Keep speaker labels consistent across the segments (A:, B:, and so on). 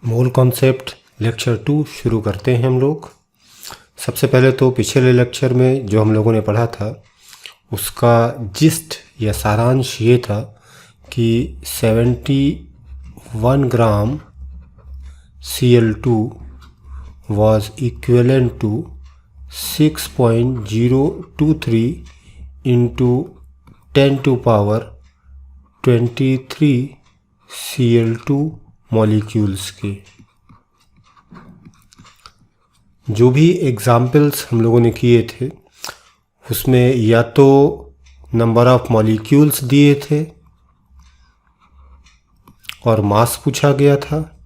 A: मूल concept lecture 2 शुरू करते हैं हम लोग। सबसे पहले तो पिछले लेक्चर में जो हम लोगों ने पढ़ा था उसका जिस्ट या सारांश ये था कि 71 gram Cl2 was equivalent to 6.023 into 10 to power 23 Cl2 molecules के। जो भी एग्जाम्पल्स हम लोगों ने किए थे उसमें या तो नंबर ऑफ मॉलिक्यूल्स दिए थे और मास पूछा गया था,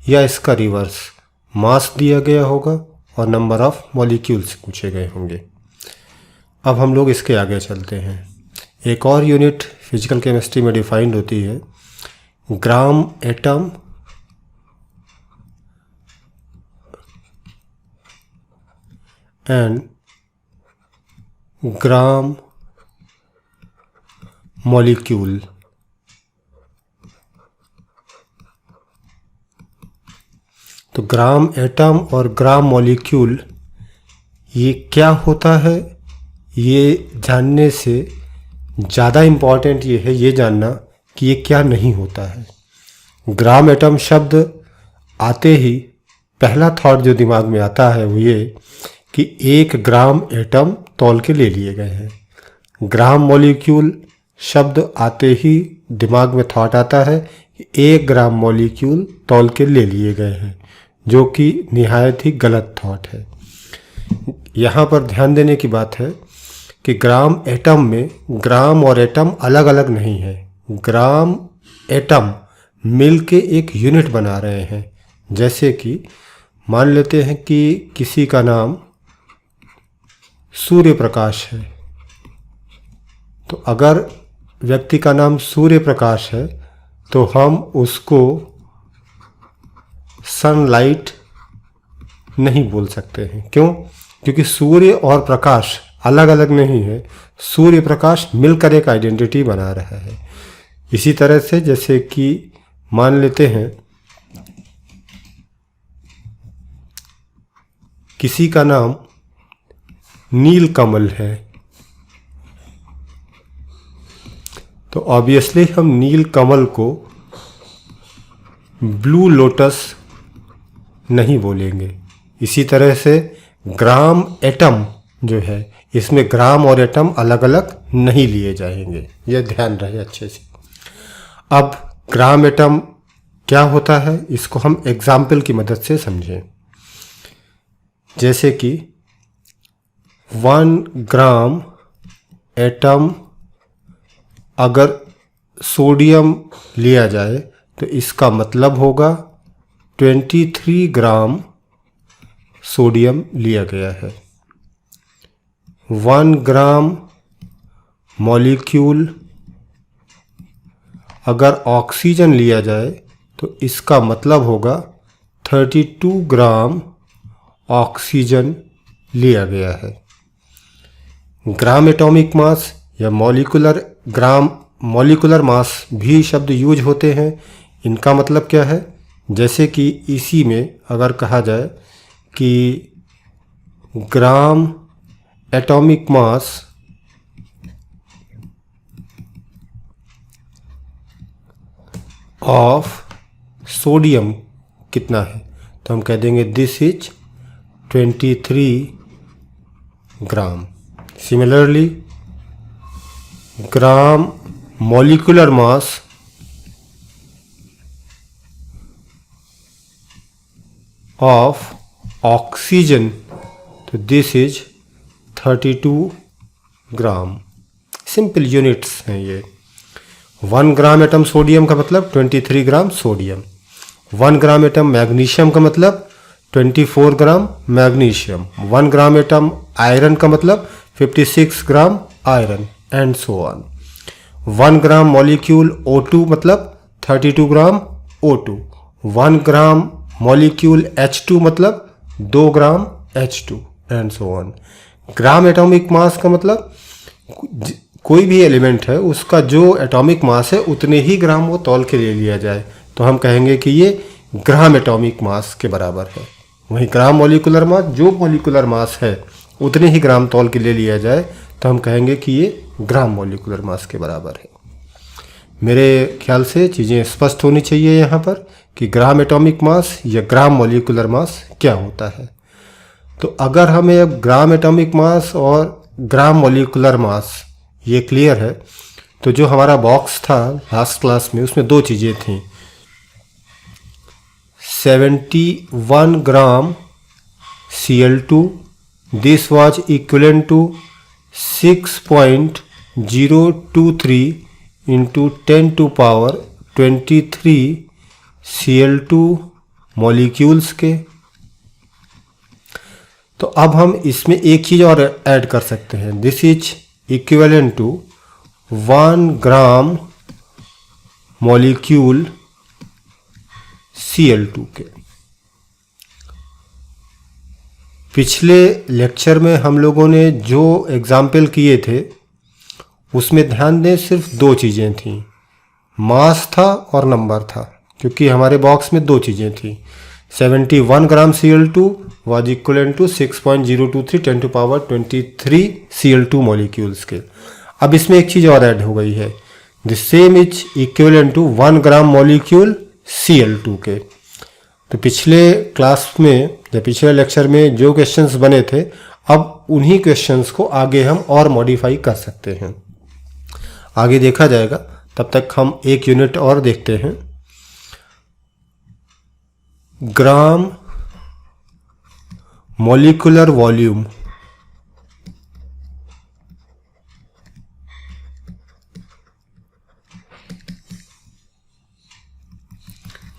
A: या इसका रिवर्स मास दिया गया होगा और नंबर ऑफ मॉलिक्यूल्स पूछे गए होंगे। अब हम लोग इसके आगे चलते हैं। एक और यूनिट फिजिकल केमिस्ट्री में डिफाइंड होती है gram atom and gram molecule. तो ग्राम एटम और ग्राम मॉलिक्यूल ये क्या होता है, ये जानने से ज़्यादा इम्पॉर्टेंट ये है ये जानना कि ये क्या नहीं होता है। ग्राम एटम शब्द आते ही पहला थॉट जो दिमाग में आता है वो ये कि 1 ग्राम एटम तौल के ले लिए गए हैं। ग्राम मॉलिक्यूल शब्द आते ही दिमाग में थॉट आता है कि 1 ग्राम मॉलिक्यूल तौल के ले लिए गए हैं, जो कि निहायत ही गलत थॉट है। यहाँ पर ध्यान देने की बात है कि ग्राम एटम में ग्राम और एटम अलग अलग नहीं है। ग्राम एटम मिल के एक यूनिट बना रहे हैं। जैसे कि मान लेते हैं कि किसी का नाम सूर्य प्रकाश है, तो अगर व्यक्ति का नाम सूर्य प्रकाश है तो हम उसको सनलाइट नहीं बोल सकते हैं। क्यों? क्योंकि सूर्य और प्रकाश अलग अलग नहीं है, सूर्य प्रकाश मिलकर एक आइडेंटिटी बना रहा है। इसी तरह से जैसे कि मान लेते हैं किसी का नाम नीलकमल है, तो ऑब्वियसली हम नीलकमल को ब्लू लोटस नहीं बोलेंगे। इसी तरह से ग्राम एटम जो है इसमें ग्राम और एटम अलग अलग नहीं लिए जाएंगे, यह ध्यान रहे अच्छे से। अब ग्राम एटम क्या होता है इसको हम एग्जाम्पल की मदद से समझें। जैसे कि 1 ग्राम एटम अगर सोडियम लिया जाए तो इसका मतलब होगा 23 ग्राम सोडियम लिया गया है। 1 ग्राम मॉलिक्यूल अगर ऑक्सीजन लिया जाए तो इसका मतलब होगा 32 ग्राम ऑक्सीजन लिया गया है। ग्राम एटॉमिक मास या मॉलिकुलर मास भी शब्द यूज होते हैं। इनका मतलब क्या है? जैसे कि इसी में अगर कहा जाए कि gram atomic mass of sodium कितना है, तो हम कह देंगे this is 23 gram. Similarly gram molecular mass of oxygen, तो this is 32 gram. Simple units हैं ये। 1 ग्राम एटम सोडियम का मतलब 23 gram sodium. 1 gram atom magnesium का मतलब 24 gram magnesium. 1 gram atom iron का मतलब 56 gram iron and so on. 1 gram molecule O2 मतलब 32 ग्राम O2। 1 ग्राम मॉलिक्यूल H2 मतलब 2 ग्राम H2 and so on. Gram atomic मास का मतलब कोई भी एलिमेंट है उसका जो एटॉमिक मास है उतने ही ग्राम वो तौल के ले लिया जाए। तो हम कहेंगे कि ये ग्राम एटॉमिक मास के बराबर है। वहीं ग्राम मॉलिक्यूलर मास, जो मॉलिक्यूलर मास है उतने ही ग्राम तौल के ले लिया जाए तो हम कहेंगे कि ये ग्राम मॉलिक्यूलर मास के बराबर है। मेरे ख्याल से चीज़ें स्पष्ट होनी चाहिए यहाँ पर कि ग्राम एटॉमिक मास या ग्राम मॉलिक्यूलर मास क्या होता है। तो अगर हमें अब ग्राम एटॉमिक मास और ग्राम मॉलिक्यूलर मास ये क्लियर है, तो जो हमारा बॉक्स था लास्ट क्लास में उसमें दो चीज़ें थीं। 71 gram Cl2, this was equivalent to 6.023 into 10⁻23 Cl2 molecules के। तो अब हम इसमें एक चीज़ और ऐड कर सकते हैं, this is equivalent to 1 gram molecule Cl2 के। पिछले लेक्चर में हम लोगों ने जो एग्जाम्पल किए थे उसमें ध्यान दें सिर्फ दो चीज़ें थीं, मास था और नंबर था, क्योंकि हमारे बॉक्स में दो चीज़ें थीं। 71 gram Cl2 was equivalent to 6.023 10⁻23 Cl2 molecules के। अब इसमें एक चीज़ और ऐड हो गई है, the same is equivalent to 1 gram molecule Cl2 के। तो पिछले क्लास में या पिछले लेक्चर में जो क्वेश्चंस बने थे, अब उन्हीं क्वेश्चंस को आगे हम और मॉडिफाई कर सकते हैं, आगे देखा जाएगा। तब तक हम एक यूनिट और देखते हैं, gram molecular volume.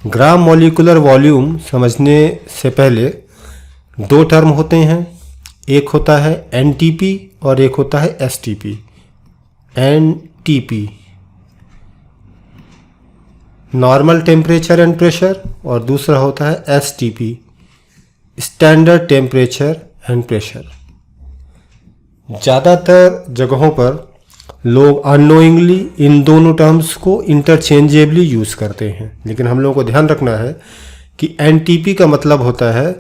A: Gram molecular volume समझने से पहले दो टर्म होते हैं, एक होता है एनटीपी और एक होता है STP. NTP normal temperature and pressure और दूसरा होता है STP standard temperature and pressure. ज़्यादातर जगहों पर लोग अननोइंगली इन दोनों टर्म्स को इंटरचेंजेबली यूज़ करते हैं, लेकिन हम लोगों को ध्यान रखना है कि एनटीपी का मतलब होता है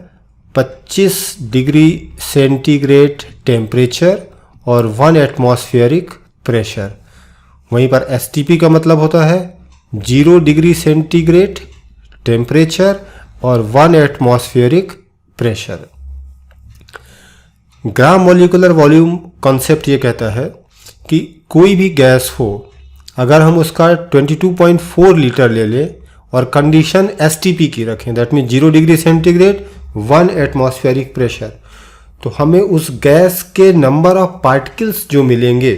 A: 25 डिग्री सेंटीग्रेड टेम्परेचर और 1 एटमॉस्फेरिक प्रेशर। वहीं पर एसटीपी का मतलब होता है 0 डिग्री सेंटीग्रेड टेम्परेचर और 1 atmospheric pressure. Gram molecular volume concept ये कहता है कि कोई भी गैस हो, अगर हम उसका 22.4 लीटर ले लें और कंडीशन एसटीपी की रखें, that mean 0 degree centigrade 1 atmospheric pressure, तो हमें उस गैस के नंबर ऑफ पार्टिकल्स जो मिलेंगे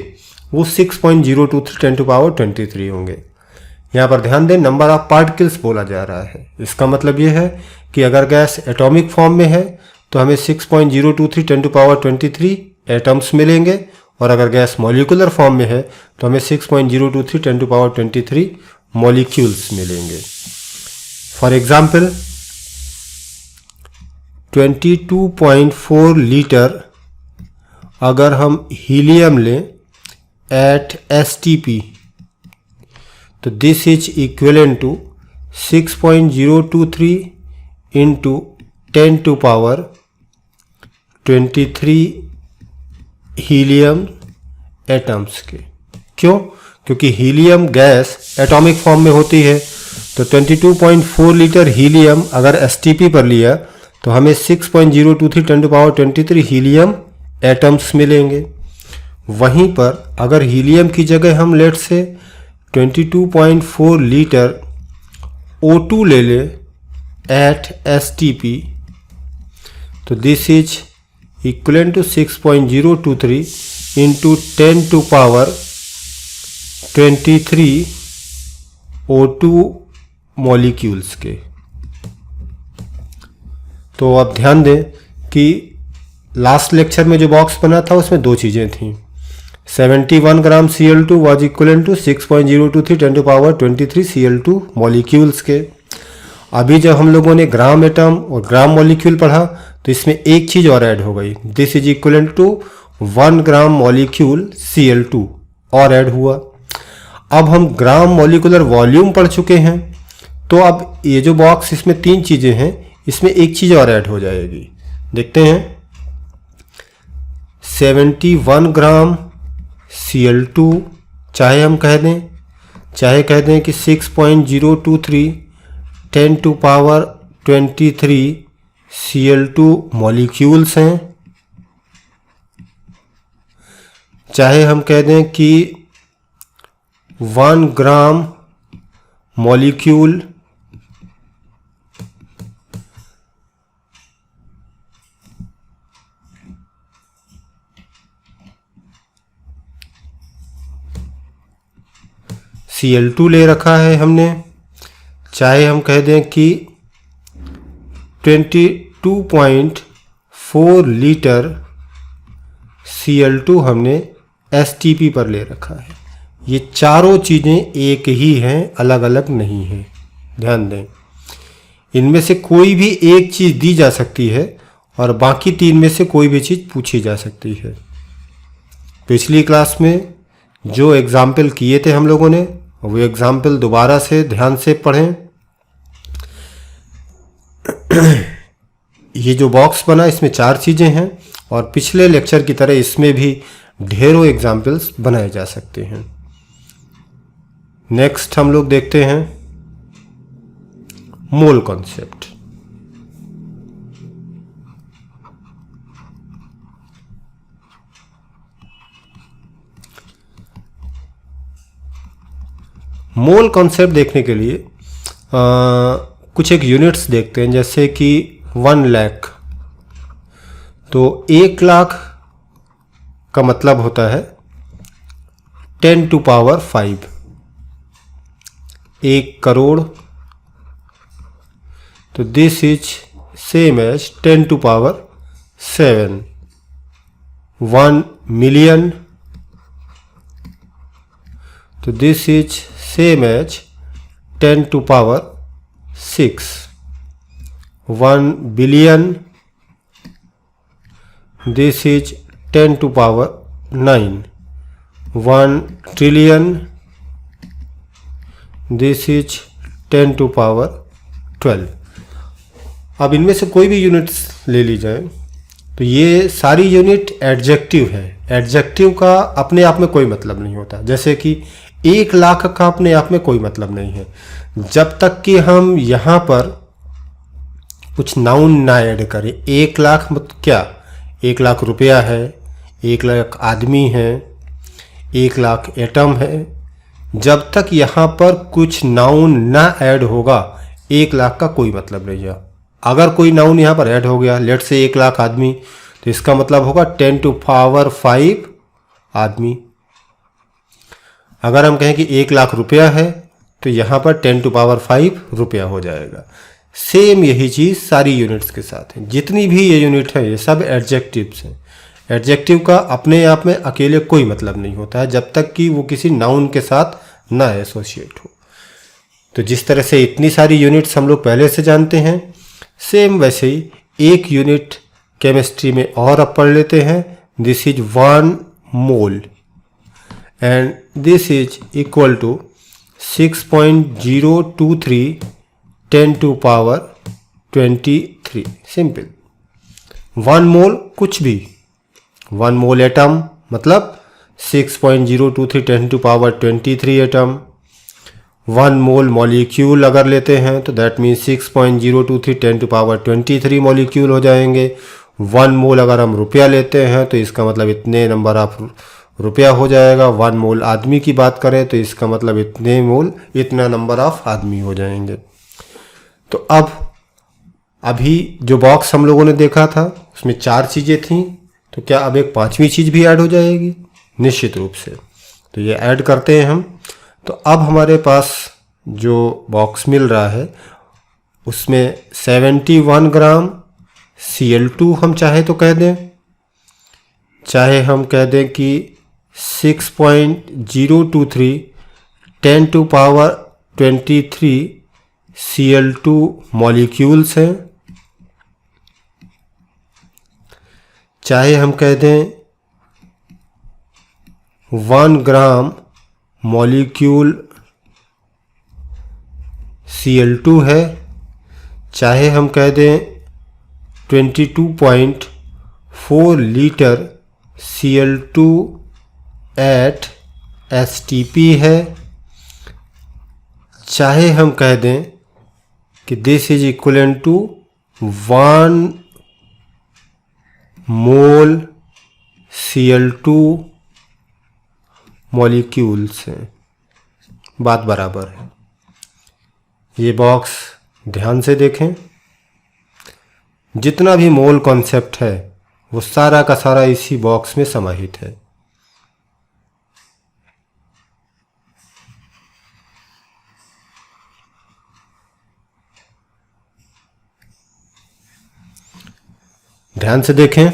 A: वो 6.023 10⁻23 होंगे। यहाँ पर ध्यान दें, नंबर ऑफ पार्टिकल्स बोला जा रहा है। इसका मतलब ये है कि अगर गैस एटॉमिक फॉर्म में है तो हमें 6.023 10⁻23 एटम्स मिलेंगे, और अगर गैस मॉलिक्यूलर फॉर्म में है तो हमें 6.023 10⁻23 मॉलिक्यूल्स मिलेंगे। फॉर एग्जाम्पल 22.4 लीटर अगर हम हीलियम लें एट एसटीपी, तो this is equivalent to 6.023 into 10⁻23 helium atoms के। क्यों? क्योंकि हीलियम गैस एटॉमिक फॉर्म में होती है, तो 22.4 लीटर हीलियम अगर एसटीपी पर लिया तो हमें 6.023 10⁻23 हीलियम एटम्स मिलेंगे। वहीं पर अगर हीलियम की जगह हम लेट से 22.4 लीटर O2 ले लें एट एसटीपी, तो this is equivalent to 6.023 into 10⁻23 O2 molecules के। तो अब ध्यान दें कि लास्ट लेक्चर में जो बॉक्स बना था उसमें दो चीज़ें थीं। 71 gram Cl2 was equivalent to 6.023 10⁻23 Cl2 molecules के। अभी जब हम लोगों ने ग्राम एटम और ग्राम मॉलिक्यूल पढ़ा तो इसमें एक चीज़ और ऐड हो गई, this is equivalent to 1 gram molecule Cl2 और ऐड हुआ। अब हम ग्राम मॉलिक्यूलर वॉल्यूम पढ़ चुके हैं, तो अब ये जो बॉक्स, इसमें 3 चीज़ें हैं, इसमें एक चीज़ और ऐड हो जाएगी। देखते हैं। 71 ग्राम Cl2, चाहे हम कह दें कि 6.023 10 टू पावर 23 Cl2 मॉलिक्यूल्स हैं, चाहे हम कह दें कि 1 ग्राम मॉलिक्यूल Cl2 ले रखा है हमने, चाहे हम कह दें कि 22.4 लीटर Cl2 हमने STP पर ले रखा है। ये चारों चीज़ें एक ही हैं, अलग अलग नहीं हैं, ध्यान दें। इनमें से कोई भी एक चीज़ दी जा सकती है और बाकी 3 में से कोई भी चीज़ पूछी जा सकती है। पिछली क्लास में जो एग्जाम्पल किए थे हम लोगों ने, वो एग्जाम्पल दोबारा से ध्यान से पढ़ें। ये जो बॉक्स बना, इसमें 4 चीज़ें हैं और पिछले लेक्चर की तरह इसमें भी ढेरों एग्जाम्पल्स बनाए जा सकते हैं। नेक्स्ट हम लोग देखते हैं मोल कॉन्सेप्ट। मोल कॉन्सेप्ट देखने के लिए कुछ एक यूनिट्स देखते हैं, जैसे कि 1 लाख। तो 1 लाख का मतलब होता है 10 टू पावर 5। 1 करोड़, तो this is same as 10 to power 7। 1 million, तो this is same as 10 to power 6। 1 billion, this is 10 to power 9। 1 trillion, this is 10 to power 12। अब इनमें से कोई भी यूनिट्स ले ली जाए, तो ये सारी यूनिट एडजेक्टिव है। एडजेक्टिव का अपने आप में कोई मतलब नहीं होता। जैसे कि 1 लाख का अपने आप में कोई मतलब नहीं है, जब तक कि हम यहाँ पर कुछ नाउन ना ऐड करें। 1 लाख मतलब क्या? 1 लाख रुपया है, 1 लाख आदमी है, 1 लाख एटम है। जब तक यहाँ पर कुछ नाउन ना ऐड होगा, 1 लाख का कोई मतलब नहीं है। अगर कोई नाउन यहाँ पर ऐड हो गया, लेट से 1 लाख आदमी, तो इसका मतलब होगा 10 टू पावर 5 आदमी। अगर हम कहें कि 1 लाख रुपया है, तो यहाँ पर 10 टू पावर 5 रुपया हो जाएगा। सेम यही चीज़ सारी यूनिट्स के साथ है। जितनी भी ये यूनिट है, ये सब एडजेक्टिव्स हैं। एडजेक्टिव का अपने आप में अकेले कोई मतलब नहीं होता है, जब तक कि वो किसी नाउन के साथ ना एसोसिएट हो। तो जिस तरह से इतनी सारी यूनिट्स हम लोग पहले से जानते हैं, सेम वैसे ही एक यूनिट केमिस्ट्री में और अब पढ़ लेते हैं। This is 1 mole and this is equal to 6.023 10 to power 23। Simple. 1 mole कुछ भी, 1 मोल एटम मतलब 6.023 10 to power 23 atom. 1 mole molecule अगर लेते हैं, तो that means 6.023 10 to power 23 molecule हो जाएंगे। 1 मोल अगर हम रुपया लेते हैं, तो इसका मतलब इतने नंबर ऑफ रुपया हो जाएगा। 1 मोल आदमी की बात करें, तो इसका मतलब इतने मोल, इतना नंबर ऑफ आदमी हो जाएंगे। तो अब अभी जो बॉक्स हम लोगों ने देखा था, उसमें 4 चीज़ें थीं, तो क्या अब एक 5वीं चीज़ भी ऐड हो जाएगी? निश्चित रूप से। तो ये ऐड करते हैं हम। तो अब हमारे पास जो बॉक्स मिल रहा है, उसमें 71 ग्राम Cl2 हम चाहे तो कह दें, चाहे हम कह दें कि 6.023 10 टू पावर 23 Cl2 मॉलिक्यूल्स हैं, चाहे हम कह दें 1 ग्राम मॉलिक्यूल Cl2 है, चाहे हम कह दें 22.4 लीटर Cl2 एट STP है, चाहे हम कह दें कि this is equivalent to 1 mole Cl2 molecules हैं, बात बराबर है। ये बॉक्स ध्यान से देखें, जितना भी मोल कॉन्सेप्ट है वो सारा का सारा इसी बॉक्स में समाहित है। ध्यान से देखें,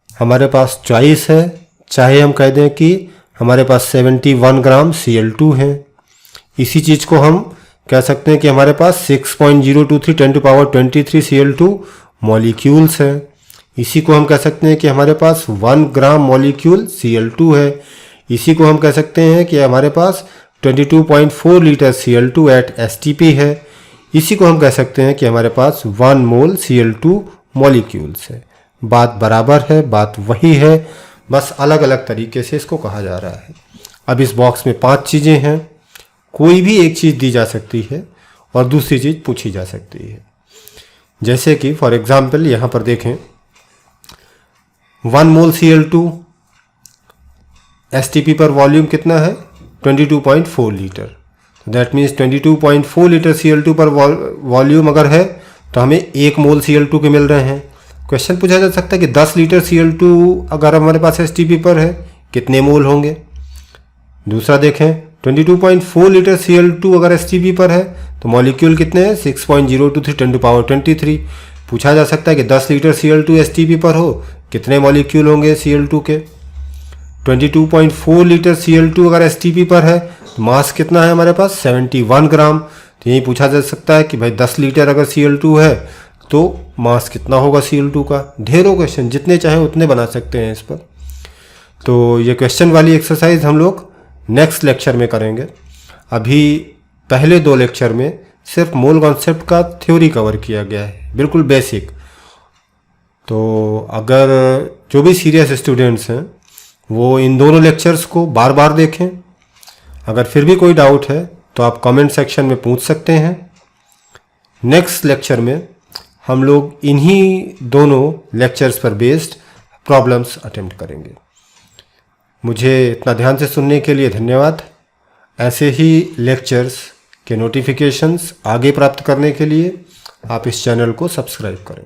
A: हमारे पास चॉइस है, चाहे हम कह दें कि हमारे पास 71 ग्राम Cl2 है, इसी चीज़ को हम कह सकते हैं कि हमारे पास 6.023 10⁻23 Cl2 मॉलिक्यूल्स है, इसी को हम कह सकते हैं कि हमारे पास 1 ग्राम मॉलिक्यूल Cl2 है, इसी को हम कह सकते हैं कि हमारे पास 22.4 लीटर Cl2 एट STP है, इसी को हम कह सकते हैं कि हमारे पास 1 मोल Cl2 मॉलिक्यूल्स है। बात बराबर है, बात वही है, बस अलग अलग तरीके से इसको कहा जा रहा है। अब इस बॉक्स में 5 चीज़ें हैं, कोई भी एक चीज़ दी जा सकती है और दूसरी चीज़ पूछी जा सकती है। जैसे कि फॉर एग्जांपल यहाँ पर देखें, 1 मोल Cl2 STP पर वॉल्यूम कितना है 22.4 litre, that means 22.4 litre Cl2 पर वॉल्यूम अगर है तो हमें 1 मोल Cl2 के मिल रहे हैं। क्वेश्चन पूछा जा सकता है कि 10 लीटर Cl2 अगर हमारे पास STP पर है कितने मोल होंगे। दूसरा देखें, 22.4 लीटर Cl2 अगर STP पर है तो मॉलिक्यूल कितने हैं 6.023 10⁻23। पूछा जा सकता है कि 10 लीटर Cl2 STP पर हो कितने मॉलिक्यूल होंगे Cl2 के। 22.4 लीटर Cl2 अगर STP पर है तो मास कितना है हमारे पास 71 ग्राम। तो यही पूछा जा सकता है कि भाई 10 लीटर अगर Cl2 है तो मास कितना होगा Cl2 का। ढेरों क्वेश्चन जितने चाहे उतने बना सकते हैं इस पर। तो ये क्वेश्चन वाली एक्सरसाइज हम लोग नेक्स्ट लेक्चर में करेंगे। अभी पहले 2 लेक्चर में सिर्फ मोल कॉन्सेप्ट का थ्योरी कवर किया गया है, बिल्कुल बेसिक। तो अगर जो भी सीरियस स्टूडेंट्स हैं वो इन दोनों लेक्चर्स को बार बार देखें। अगर फिर भी कोई डाउट है तो आप कमेंट सेक्शन में पूछ सकते हैं। नेक्स्ट लेक्चर में हम लोग इन्हीं दोनों लेक्चर्स पर बेस्ड प्रॉब्लम्स अटेम्प्ट करेंगे। मुझे इतना ध्यान से सुनने के लिए धन्यवाद। ऐसे ही लेक्चर्स के नोटिफिकेशंस आगे प्राप्त करने के लिए आप इस चैनल को सब्सक्राइब करें।